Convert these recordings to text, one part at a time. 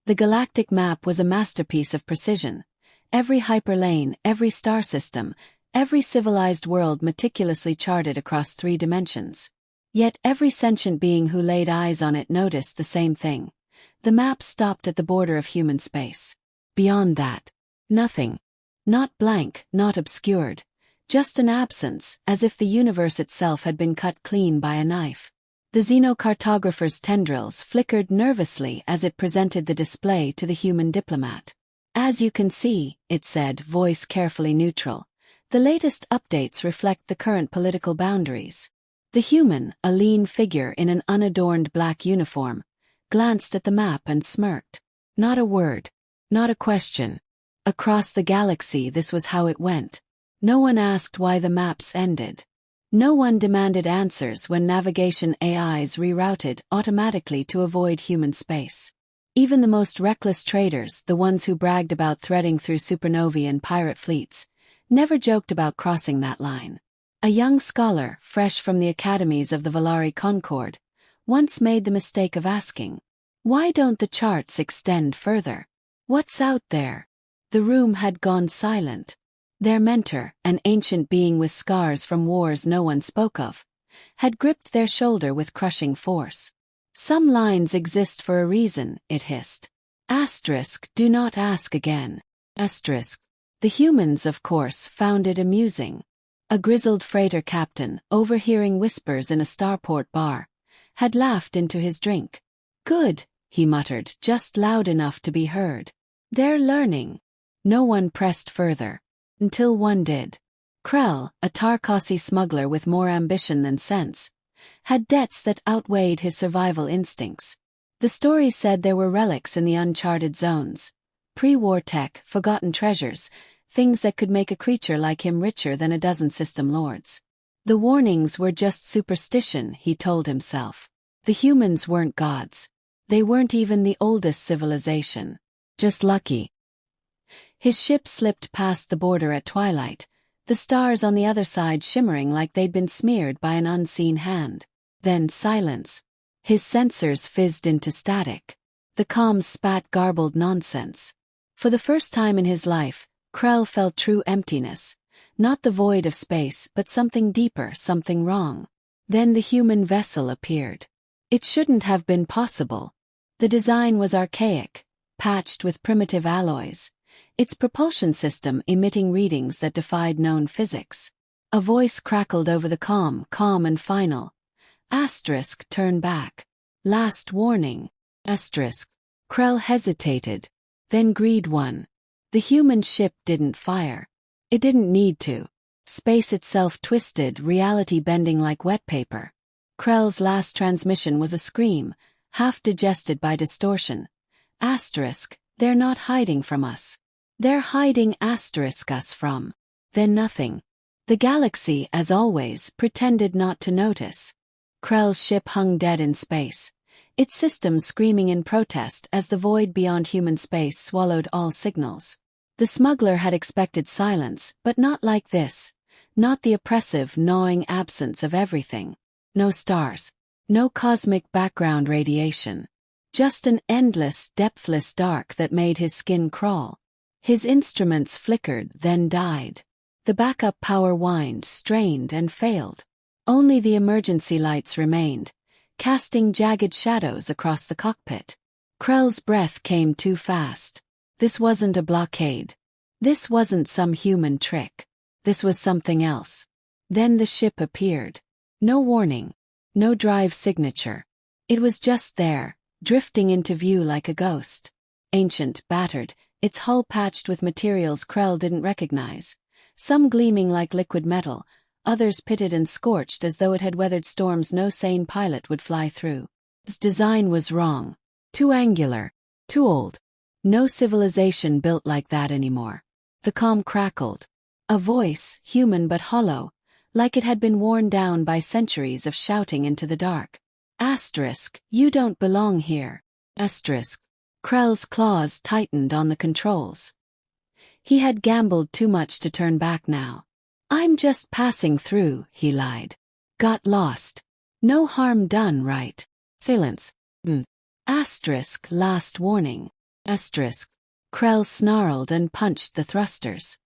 The galactic map was a masterpiece of precision. Every hyperlane, every star system, every civilized world meticulously charted across 3 dimensions. Yet every sentient being who laid eyes on it noticed the same thing. The map stopped at the border of human space. Beyond that, nothing. Not blank, not obscured. Just an absence, as if the universe itself had been cut clean by a knife. The xenocartographer's tendrils flickered nervously as it presented the display to the human diplomat. "As you can see," it said, voice carefully neutral, "the latest updates reflect the current political boundaries." The human, a lean figure in an unadorned black uniform, glanced at the map and smirked. Not a word. Not a question. Across the galaxy this was how it went. No one asked why the maps ended. No one demanded answers when navigation AIs rerouted automatically to avoid human space. Even the most reckless traders, the ones who bragged about threading through supernovae and pirate fleets, never joked about crossing that line. A young scholar, fresh from the academies of the Valari Concord, once made the mistake of asking, "Why don't the charts extend further? What's out there?" The room had gone silent. Their mentor, an ancient being with scars from wars no one spoke of, had gripped their shoulder with crushing force. "Some lines exist for a reason," it hissed. Asterisk, do not ask again. Asterisk. The humans, of course, found it amusing. A grizzled freighter captain, overhearing whispers in a starport bar, had laughed into his drink. "Good," he muttered, just loud enough to be heard. "They're learning." No one pressed further. Until one did. Krell, a Tarkasi smuggler with more ambition than sense, had debts that outweighed his survival instincts. The stories said there were relics in the uncharted zones. Pre-war tech, forgotten treasures, things that could make a creature like him richer than a dozen system lords. The warnings were just superstition, he told himself. The humans weren't gods. They weren't even the oldest civilization. Just lucky. His ship slipped past the border at twilight, the stars on the other side shimmering like they'd been smeared by an unseen hand. Then silence. His sensors fizzed into static. The comms spat garbled nonsense. For the first time in his life, Krell felt true emptiness. Not the void of space, but something deeper, something wrong. Then the human vessel appeared. It shouldn't have been possible. The design was archaic, patched with primitive alloys. Its propulsion system emitting readings that defied known physics. A voice crackled over the calm and final. Asterisk, turn back. Last warning. Asterisk. Krell hesitated. Then Greed won. The human ship didn't fire. It didn't need to. Space itself twisted, reality bending like wet paper. Krell's last transmission was a scream, half digested by distortion. Asterisk, they're not hiding from us. They're hiding asterisk us from. Then nothing. The galaxy, as always, pretended not to notice. Krell's ship hung dead in space, its systems screaming in protest as the void beyond human space swallowed all signals. The smuggler had expected silence, but not like this. Not the oppressive, gnawing absence of everything. No stars. No cosmic background radiation. Just an endless, depthless dark that made his skin crawl. His instruments flickered, then died. The backup power whined, strained, and failed. Only the emergency lights remained, casting jagged shadows across the cockpit. Krell's breath came too fast. This wasn't a blockade. This wasn't some human trick. This was something else. Then the ship appeared. No warning. No drive signature. It was just there, drifting into view like a ghost. Ancient, battered, its hull patched with materials Krell didn't recognize. Some gleaming like liquid metal, others pitted and scorched as though it had weathered storms no sane pilot would fly through. Its design was wrong. Too angular. Too old. No civilization built like that anymore. The comm crackled. A voice, human but hollow, like it had been worn down by centuries of shouting into the dark. Asterisk, you don't belong here. Asterisk. Krell's claws tightened on the controls. He had gambled too much to turn back now. I'm just passing through, he lied. Got lost. No harm done, right? Silence. Asterisk, last warning. Asterisk. Krell snarled and punched the thrusters.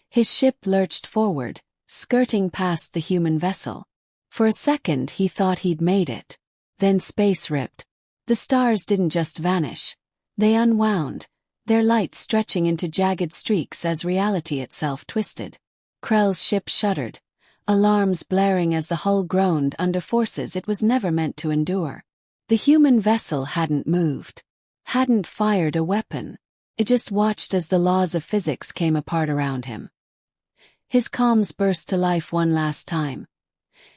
His ship lurched forward, skirting past the human vessel. For a second he thought he'd made it. Then space ripped. The stars didn't just vanish. They unwound, their light stretching into jagged streaks as reality itself twisted. Krell's ship shuddered, alarms blaring as the hull groaned under forces it was never meant to endure. The human vessel hadn't moved, hadn't fired a weapon. It just watched as the laws of physics came apart around him. His comms burst to life one last time.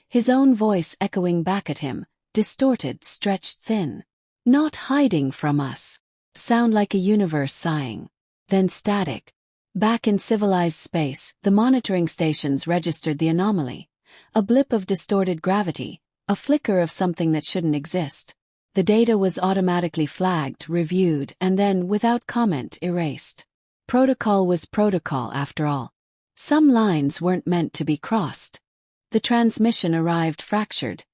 His own voice echoing back at him, distorted, stretched thin. Not hiding from us. Sound like a universe sighing. Then static. Back in civilized space, the monitoring stations registered the anomaly. A blip of distorted gravity, a flicker of something that shouldn't exist. The data was automatically flagged, reviewed, and then, without comment, erased. Protocol was protocol after all. Some lines weren't meant to be crossed. The transmission arrived fractured,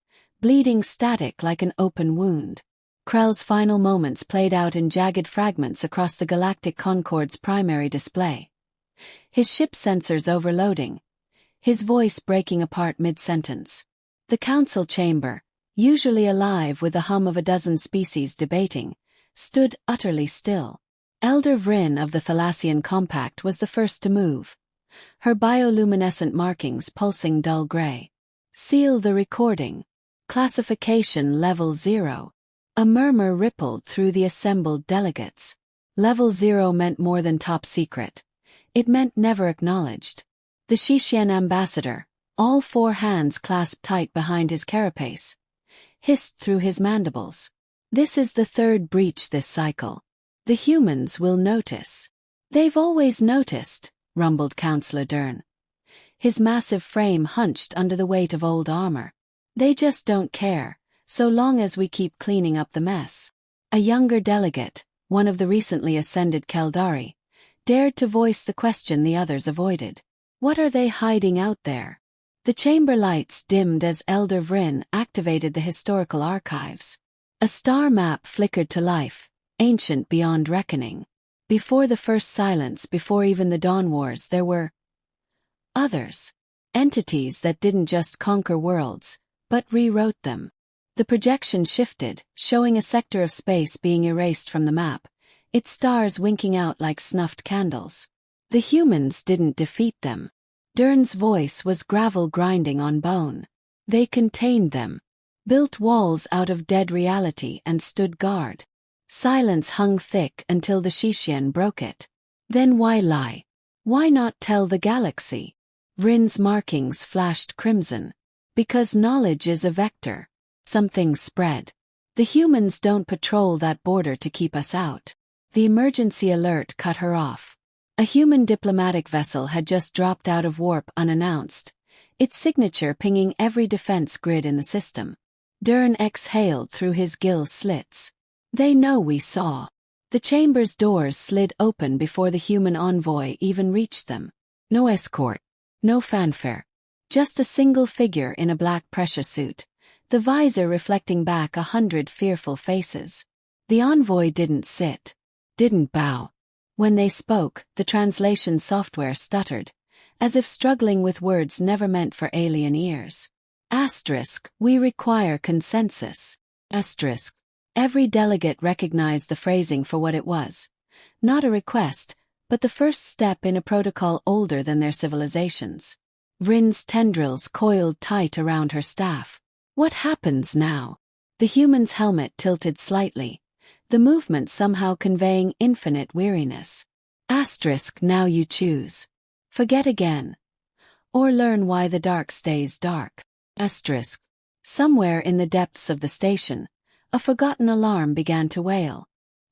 bleeding static like an open wound. Krell's final moments played out in jagged fragments across the Galactic Concorde's primary display. His ship sensors overloading, his voice breaking apart mid-sentence. The council chamber, usually alive with the hum of a dozen species debating, stood utterly still. Elder Vryn of the Thalassian Compact was the first to move, her bioluminescent markings pulsing dull gray. Seal the recording. Classification Level 0. A murmur rippled through the assembled delegates. Level 0 meant more than top secret. It meant never acknowledged. The Shishian ambassador, all four hands clasped tight behind his carapace, hissed through his mandibles. This is the third breach this cycle. The humans will notice. They've always noticed, rumbled Counselor Dern. His massive frame hunched under the weight of old armor. They just don't care, so long as we keep cleaning up the mess. A younger delegate, one of the recently ascended Keldari, dared to voice the question the others avoided. What are they hiding out there? The chamber lights dimmed as Elder Vryn activated the historical archives. A star map flickered to life, ancient beyond reckoning. Before the first silence, before even the Dawn Wars, there were others. Entities that didn't just conquer worlds, but rewrote them. The projection shifted, showing a sector of space being erased from the map, its stars winking out like snuffed candles. The humans didn't defeat them. Dern's voice was gravel grinding on bone. They contained them, built walls out of dead reality and stood guard. Silence hung thick until the Shishian broke it. Then why lie? Why not tell the galaxy? Vryn's markings flashed crimson. Because knowledge is a vector. Something spread. The humans don't patrol that border to keep us out. The emergency alert cut her off. A human diplomatic vessel had just dropped out of warp unannounced, its signature pinging every defense grid in the system. Dern exhaled through his gill slits. They know we saw. The chamber's doors slid open before the human envoy even reached them. No escort. No fanfare. Just a single figure in a black pressure suit, the visor reflecting back 100 fearful faces. The envoy didn't sit. Didn't bow. When they spoke, the translation software stuttered, as if struggling with words never meant for alien ears. Asterisk, we require consensus. Asterisk. Every delegate recognized the phrasing for what it was. Not a request, but the first step in a protocol older than their civilizations. Vryn's tendrils coiled tight around her staff. What happens now? The human's helmet tilted slightly, the movement somehow conveying infinite weariness. Asterisk, now you choose. Forget again. Or learn why the dark stays dark. Asterisk. Somewhere in the depths of the station, a forgotten alarm began to wail.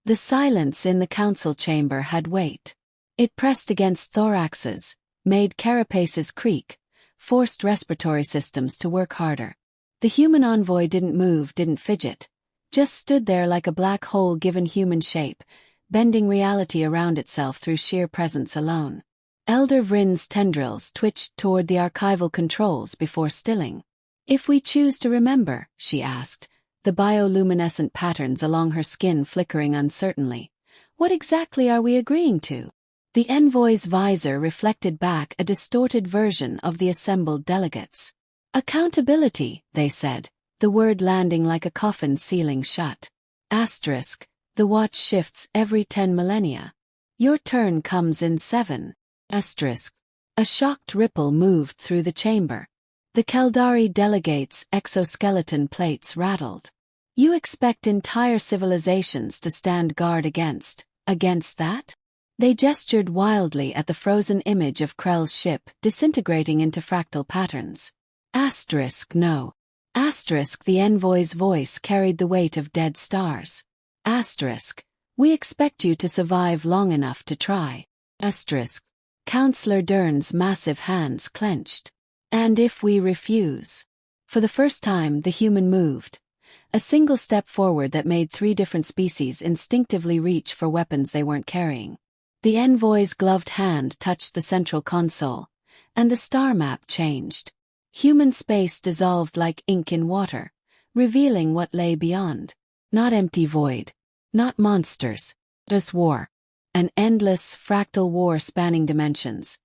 The silence in the council chamber had weight. It pressed against thoraxes, made carapaces creak, forced respiratory systems to work harder. The human envoy didn't move, didn't fidget, just stood there like a black hole given human shape, bending reality around itself through sheer presence alone. Elder Vryn's tendrils twitched toward the archival controls before stilling. If we choose to remember, she asked, the bioluminescent patterns along her skin flickering uncertainly, What exactly are we agreeing to? The envoy's visor reflected back a distorted version of the assembled delegates. Accountability, they said, the word landing like a coffin sealing shut. Asterisk, the watch shifts every 10 millennia. Your turn comes in 7. Asterisk. A shocked ripple moved through the chamber. The Keldari delegates' exoskeleton plates rattled. You expect entire civilizations to stand guard against that? They gestured wildly at the frozen image of Krell's ship disintegrating into fractal patterns. Asterisk no. Asterisk the envoy's voice carried the weight of dead stars. Asterisk, we expect you to survive long enough to try. Asterisk. Counselor Dern's massive hands clenched. And if we refuse? For the first time the human moved. A single step forward that made 3 different species instinctively reach for weapons they weren't carrying. The envoy's gloved hand touched the central console, and the star map changed. Human space dissolved like ink in water, revealing what lay beyond. Not empty void. Not monsters. Just war. An endless, fractal war spanning dimensions.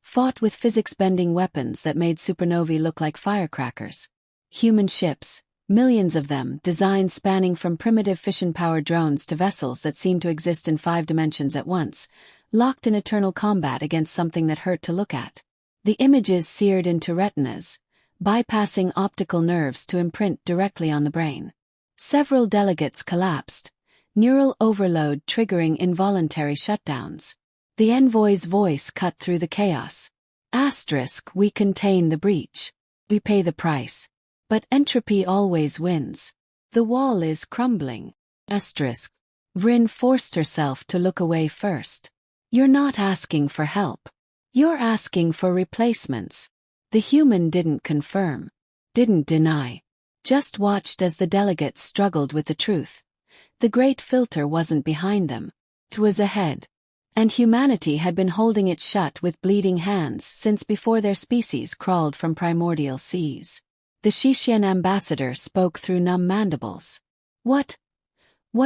Fought with physics-bending weapons that made supernovae look like firecrackers. Human ships, millions of them, designs spanning from primitive fission-powered drones to vessels that seemed to exist in 5 dimensions at once, locked in eternal combat against something that hurt to look at. The images seared into retinas, bypassing optical nerves to imprint directly on the brain. Several delegates collapsed, neural overload triggering involuntary shutdowns. The envoy's voice cut through the chaos. Asterisk, we contain the breach. We pay the price. But entropy always wins. The wall is crumbling. Asterisk. Vryn forced herself to look away first. You're not asking for help. You're asking for replacements. The human didn't confirm. Didn't deny. Just watched as the delegates struggled with the truth. The great filter wasn't behind them. It was ahead. And humanity had been holding it shut with bleeding hands since before their species crawled from primordial seas. The Shishian ambassador spoke through numb mandibles. What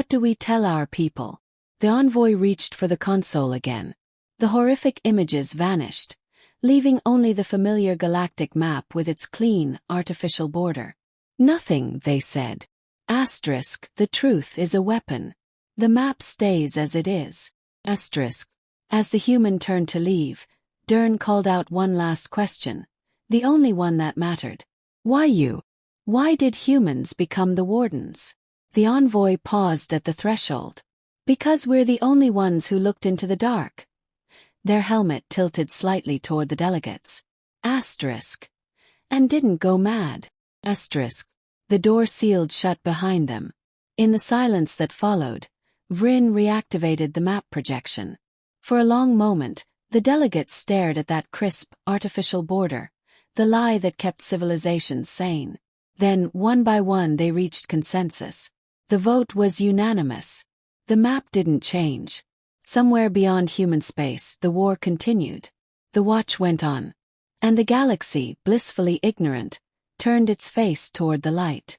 do we tell our people? The envoy reached for the console again. The horrific images vanished, leaving only the familiar galactic map with its clean, artificial border. Nothing, they said. Asterisk, the truth is a weapon. The map stays as it is. Asterisk. As the human turned to leave, Dern called out one last question, the only one that mattered. Why you? Why did humans become the wardens? The envoy paused at the threshold. Because we're the only ones who looked into the dark. Their helmet tilted slightly toward the delegates. Asterisk. And didn't go mad. Asterisk. The door sealed shut behind them. In the silence that followed, Vryn reactivated the map projection. For a long moment, the delegates stared at that crisp, artificial border, the lie that kept civilizations sane. Then, one by one, they reached consensus. The vote was unanimous. The map didn't change. Somewhere beyond human space, the war continued. The watch went on. And the galaxy, blissfully ignorant, turned its face toward the light.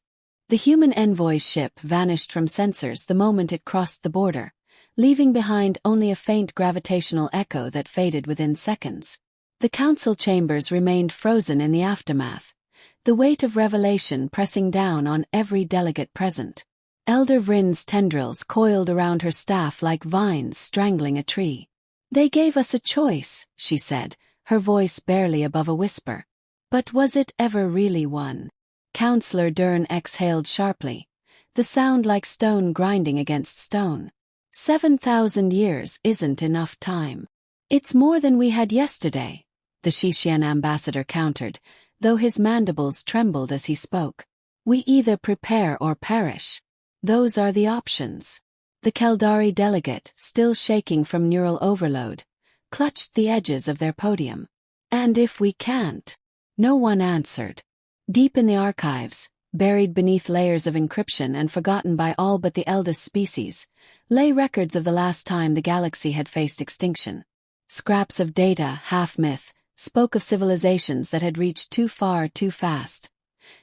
The human envoy's ship vanished from sensors the moment it crossed the border, leaving behind only a faint gravitational echo that faded within seconds. The council chambers remained frozen in the aftermath, the weight of revelation pressing down on every delegate present. Elder Vryn's tendrils coiled around her staff like vines strangling a tree. They gave us a choice, she said, her voice barely above a whisper. But was it ever really one? Counselor Dern exhaled sharply, the sound like stone grinding against stone. 7,000 years isn't enough time. It's more than we had yesterday, the Shishian ambassador countered, though his mandibles trembled as he spoke. We either prepare or perish. Those are the options. The Keldari delegate, still shaking from neural overload, clutched the edges of their podium. And if we can't? No one answered. Deep in the archives, buried beneath layers of encryption and forgotten by all but the eldest species, lay records of the last time the galaxy had faced extinction. Scraps of data, half-myth, spoke of civilizations that had reached too far too fast.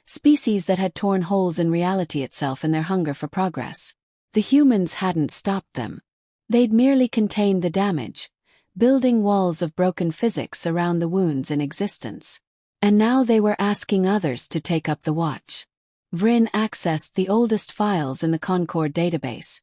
Species that had torn holes in reality itself in their hunger for progress. The humans hadn't stopped them. They'd merely contained the damage, building walls of broken physics around the wounds in existence. And now they were asking others to take up the watch. Vryn accessed the oldest files in the Concord database,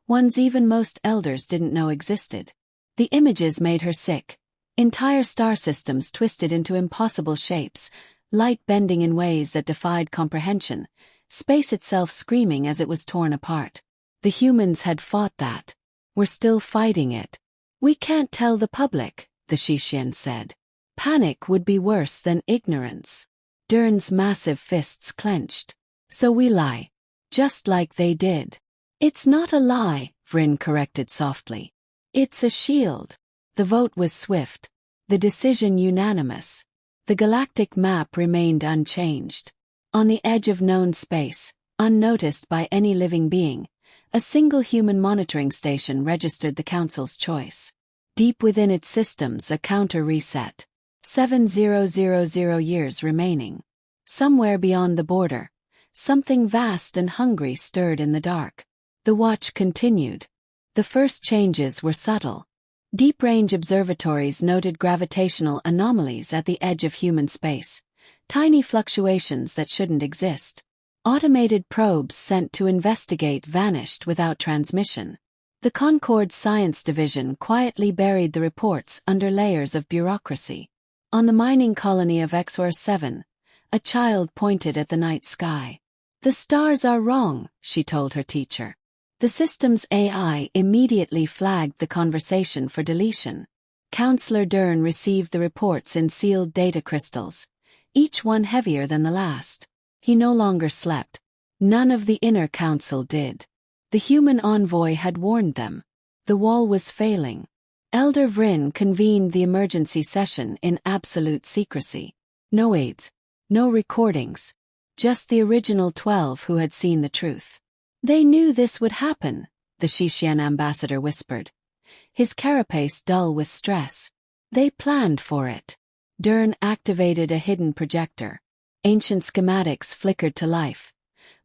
ones even most elders didn't know existed. The images made her sick. Entire star systems twisted into impossible shapes, light bending in ways that defied comprehension, space itself screaming as it was torn apart. The humans had fought that. We're still fighting it. We can't tell the public, the Shishian said. Panic would be worse than ignorance. Dern's massive fists clenched. So we lie. Just like they did. It's not a lie, Vryn corrected softly. It's a shield. The vote was swift. The decision unanimous. The galactic map remained unchanged. On the edge of known space, unnoticed by any living being, a single human monitoring station registered the Council's choice. Deep within its systems, a counter reset. 7000 years remaining. Somewhere beyond the border, something vast and hungry stirred in the dark. The watch continued. The first changes were subtle. Deep-range observatories noted gravitational anomalies at the edge of human space, tiny fluctuations that shouldn't exist. Automated probes sent to investigate vanished without transmission. The Concord Science Division quietly buried the reports under layers of bureaucracy. On the mining colony of XOR-7, a child pointed at the night sky. "The stars are wrong," she told her teacher. The system's AI immediately flagged the conversation for deletion. Counselor Dern received the reports in sealed data crystals, each one heavier than the last. He no longer slept. None of the inner council did. The human envoy had warned them. The wall was failing. Elder Vryn convened the emergency session in absolute secrecy. No aides. No recordings. Just the original 12 who had seen the truth. They knew this would happen, the Shishian ambassador whispered, his carapace dull with stress. They planned for it. Dern activated a hidden projector. Ancient schematics flickered to life.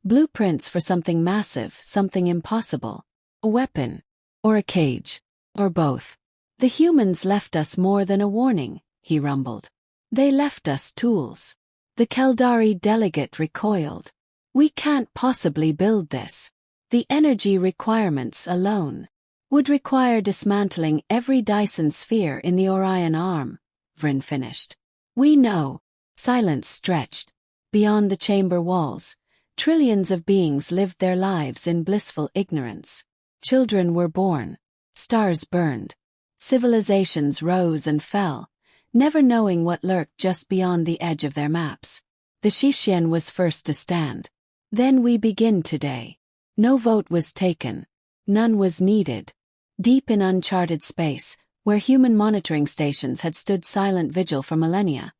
Blueprints for something massive, something impossible. A weapon. Or a cage. Or both. "The humans left us more than a warning," he rumbled. "They left us tools." The Keldari delegate recoiled. "We can't possibly build this. The energy requirements alone would require dismantling every Dyson sphere in the Orion arm," Vryn finished. "We know." Silence stretched. Beyond the chamber walls, trillions of beings lived their lives in blissful ignorance. Children were born. Stars burned. Civilizations rose and fell, never knowing what lurked just beyond the edge of their maps. The Shishian was first to stand. "Then we begin today." No vote was taken. None was needed. Deep in uncharted space, where human monitoring stations had stood silent vigil for millennia,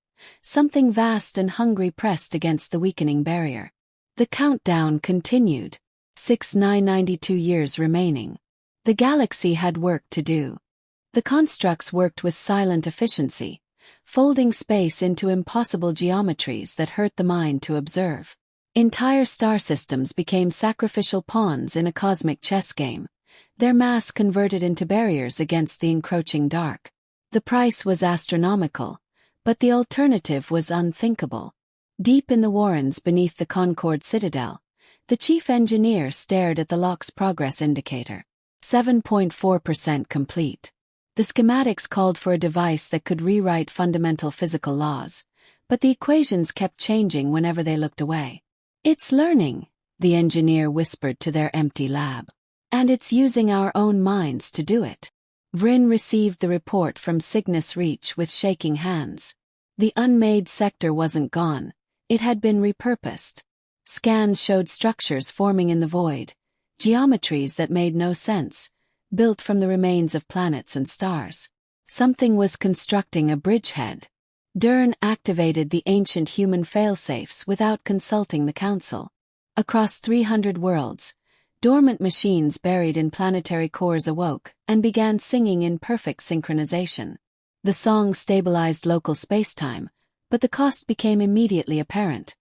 something vast and hungry pressed against the weakening barrier. The countdown continued. 6992 years remaining. The galaxy had work to do. The constructs worked with silent efficiency, folding space into impossible geometries that hurt the mind to observe. Entire star systems became sacrificial pawns in a cosmic chess game, their mass converted into barriers against the encroaching dark. The price was astronomical, but the alternative was unthinkable. Deep in the warrens beneath the Concord Citadel, the chief engineer stared at the lock's progress indicator. 7.4% complete. The schematics called for a device that could rewrite fundamental physical laws, but the equations kept changing whenever they looked away. "It's learning," the engineer whispered to their empty lab. "And it's using our own minds to do it." Vryn received the report from Cygnus Reach with shaking hands. The unmade sector wasn't gone. It had been repurposed. Scans showed structures forming in the void, geometries that made no sense, built from the remains of planets and stars. Something was constructing a bridgehead. Dern activated the ancient human failsafes without consulting the Council. Across 300 worlds, dormant machines buried in planetary cores awoke and began singing in perfect synchronization. The song stabilized local spacetime, but the cost became immediately apparent.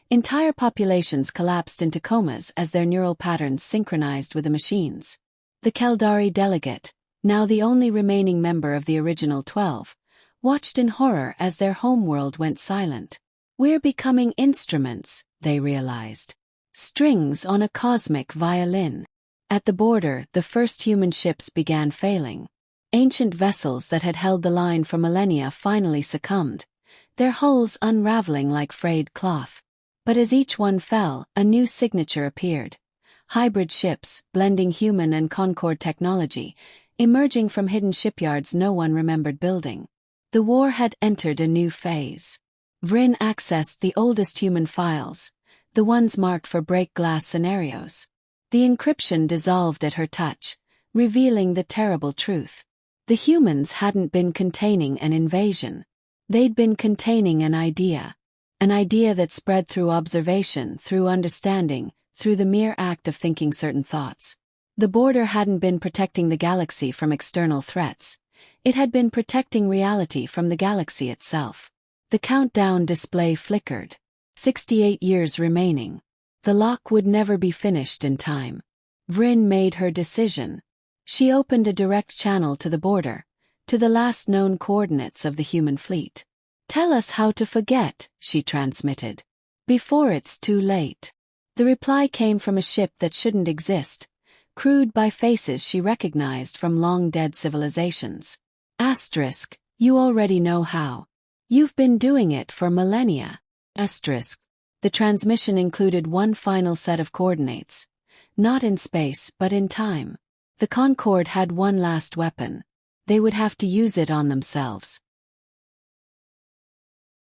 Entire populations collapsed into comas as their neural patterns synchronized with the machines. The Caldari delegate, now the only remaining member of the original 12, watched in horror as their homeworld went silent. We're becoming instruments, they realized. Strings on a cosmic violin. At the border, the first human ships began failing. Ancient vessels that had held the line for millennia finally succumbed, their hulls unraveling like frayed cloth. But as each one fell, a new signature appeared. Hybrid ships, blending human and Concord technology, emerging from hidden shipyards no one remembered building. The war had entered a new phase. Vryn accessed the oldest human files, the ones marked for break-glass scenarios. The encryption dissolved at her touch, revealing the terrible truth. The humans hadn't been containing an invasion. They'd been containing an idea that spread through observation, through understanding, through the mere act of thinking certain thoughts. The border hadn't been protecting the galaxy from external threats. It had been protecting reality from the galaxy itself. The countdown display flickered. 68 years remaining. The lock would never be finished in time. Vryn made her decision. She opened a direct channel to the border, to the last known coordinates of the human fleet. "Tell us how to forget," she transmitted. "Before it's too late." The reply came from a ship that shouldn't exist, crewed by faces she recognized from long-dead civilizations. Asterisk, "You already know how. You've been doing it for millennia." Asterisk. The transmission included one final set of coordinates. Not in space, but in time. The Concorde had one last weapon. They would have to use it on themselves.